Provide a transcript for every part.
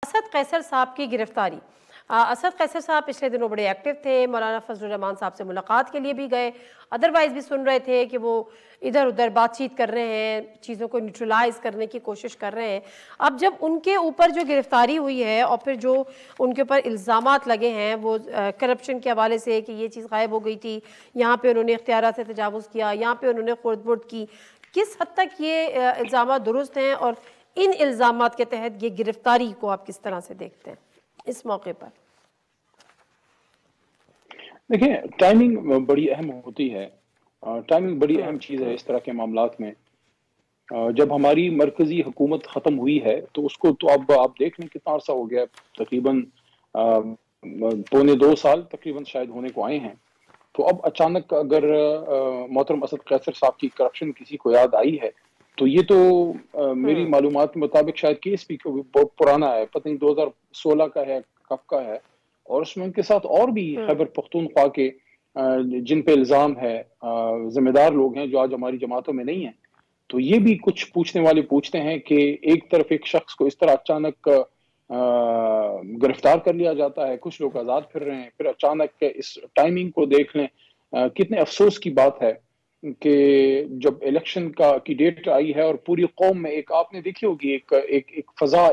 اسد قیصر صاحب کی گرفتاری. اسد قیصر صاحب پچھلے دنوں بڑے ایکٹیو تھے, مولانا فضل الرحمان صاحب سے ملاقات کے لیے بھی گئے, ادروائز بھی سن رہے تھے کہ وہ ادھر ادھر بات چیت کر رہے ہیں, چیزوں کو نیوٹرلائز کرنے کی کوشش کر رہے ہیں. اب جب ان کے اوپر جو گرفتاری ہوئی ہے اور پھر جو ان کے اوپر الزامات لگے ہیں وہ کرپشن کے حوالے سے کہ یہ چیز غائب ہو گئی تھی, یہاں پہ انہوں نے اختیارات سے تجاوز کیا, یہاں پہ انہوں نے خورد برد کی, کس حد تک یہ الزامات درست ہیں اور ان الزامات کے تحت یہ گرفتاری کو آپ کس طرح سے دیکھتے ہیں اس موقع پر؟ دیکھیں, ٹائمنگ بڑی اہم ہوتی ہے, ٹائمنگ بڑی اہم چیز ہے اس طرح کے معاملات میں. جب ہماری مرکزی حکومت ختم ہوئی ہے تو اس کو تو اب آپ دیکھ لیں کتنا عرصہ ہو گیا, تقریباً 1.25 سال تقریباً شاید ہونے کو آئے ہیں. تو اب اچانک اگر محترم اسد قیصر صاحب کی کرپشن کسی کو یاد آئی ہے تو یہ تو میری معلومات کے مطابق شاید کیس بھی بہت پرانا ہے, پتہ نہیں 2016 کا ہے کب کا ہے, اور اس میں ان کے ساتھ اور بھی خیبر پختونخوا کے جن پہ الزام ہے ذمہ دار لوگ ہیں جو آج ہماری جماعتوں میں نہیں ہیں. تو یہ بھی کچھ پوچھنے والے پوچھتے ہیں کہ ایک طرف ایک شخص کو اس طرح اچانک گرفتار کر لیا جاتا ہے, کچھ لوگ آزاد پھر رہے ہیں, پھر اچانک اس ٹائمنگ کو دیکھ لیں. کتنے افسوس کی بات ہے کہ جب الیکشن کی ڈیٹ آئی ہے اور پوری قوم میں ایک آپ نے دیکھی ہوگی ایک فضا,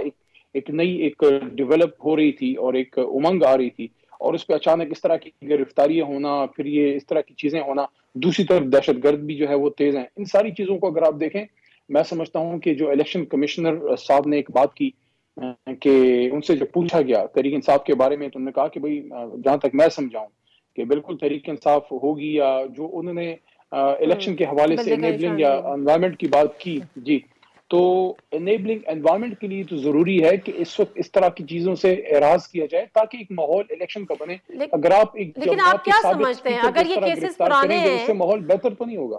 ایک نئی ایک ڈیولپ ہو رہی تھی اور ایک امنگ آ رہی تھی, اور اس پہ اچانک اس طرح کی گرفتاریاں ہونا, پھر یہ اس طرح کی چیزیں ہونا. دوسری طرف دہشت گرد بھی جو ہے وہ تیز ہیں. ان ساری چیزوں کو اگر آپ دیکھیں, میں سمجھتا ہوں کہ جو الیکشن کمشنر صاحب نے ایک بات کی کہ ان سے جو پوچھا گیا تحریک انصاف کے بارے میں, تو انہوں نے کہا کہ بھئی جہاں تک میں سمجھاؤں کہ بالکل تحریک انصاف ہوگی, یا جو انہوں نے الیکشن کے حوالے سے انیبلنگ یا انوائرمنٹ کی بات کی. جی, تو انیبلنگ انوائرمنٹ کے لیے تو ضروری ہے کہ اس وقت اس طرح کی چیزوں سے اعراض کیا جائے تاکہ ایک ماحول الیکشن کا بنے. اگر آپ ایک لیکن آپ کیا سمجھتے ہیں اگر یہ کیسز پرانے ہیں, اس سے ماحول بہتر تو نہیں ہوگا؟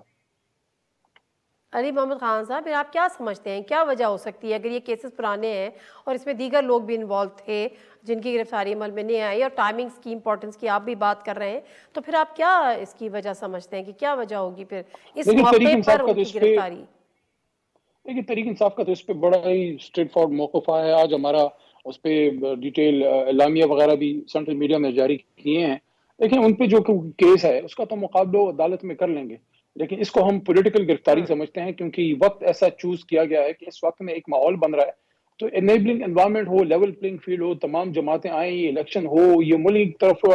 علی محمد خان صاحب, پھر آپ کیا سمجھتے ہیں کیا وجہ ہو سکتی ہے اگر یہ کیسز پرانے ہیں اور اس میں دیگر لوگ بھی انوالو تھے جن کی گرفتاری عمل میں نہیں آئی, اور ٹائمنگز کی امپورٹنس کی آپ بھی بات کر رہے ہیں, تو پھر آپ کیا اس کی وجہ سمجھتے ہیں کہ کیا وجہ ہوگی پھر اس موقع پر ان کی گرفتاری؟ دیکھیے, تحریک انصاف کا تو اس پہ بڑا ہی اسٹریٹ فارورڈ موقف ہے. آج ہمارا اس پہ ڈیٹیل اعلامیہ وغیرہ بھی سینٹرل میڈیا میں جاری کیے ہیں. دیکھیں, ان پہ جو کیس ہے اس کا تو مقابلہ عدالت میں کر لیں گے, لیکن اس کو ہم پولیٹیکل گرفتاری سمجھتے ہیں کیونکہ وقت ایسا چوز کیا گیا ہے کہ اس وقت میں ایک ماحول بن رہا ہے. تو انیبلنگ انوائرمنٹ ہو, لیول پلینگ فیلڈ ہو, تمام جماعتیں آئیں, یہ الیکشن ہو, یہ ملک کی طرف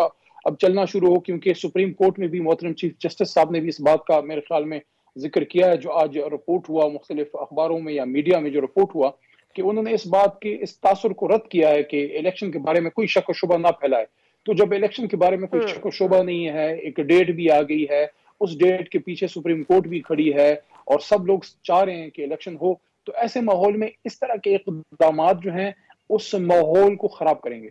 اب چلنا شروع ہو, کیونکہ سپریم کورٹ میں بھی محترم چیف جسٹس صاحب نے بھی اس بات کا میرے خیال میں ذکر کیا ہے, جو آج رپورٹ ہوا مختلف اخباروں میں یا میڈیا میں جو رپورٹ ہوا, کہ انہوں نے اس بات کے اس تاثر کو رد کیا ہے کہ الیکشن کے بارے میں کوئی شک و شبہ نہ پھیلائے. تو جب الیکشن کے بارے میں کوئی شک و شبہ نہیں ہے, ایک ڈیٹ بھی آ گئی ہے, اس ڈیٹ کے پیچھے سپریم کورٹ بھی کھڑی ہے اور سب لوگ چاہ رہے ہیں کہ الیکشن ہو, تو ایسے ماحول میں اس طرح کے اقدامات جو ہیں اس ماحول کو خراب کریں گے.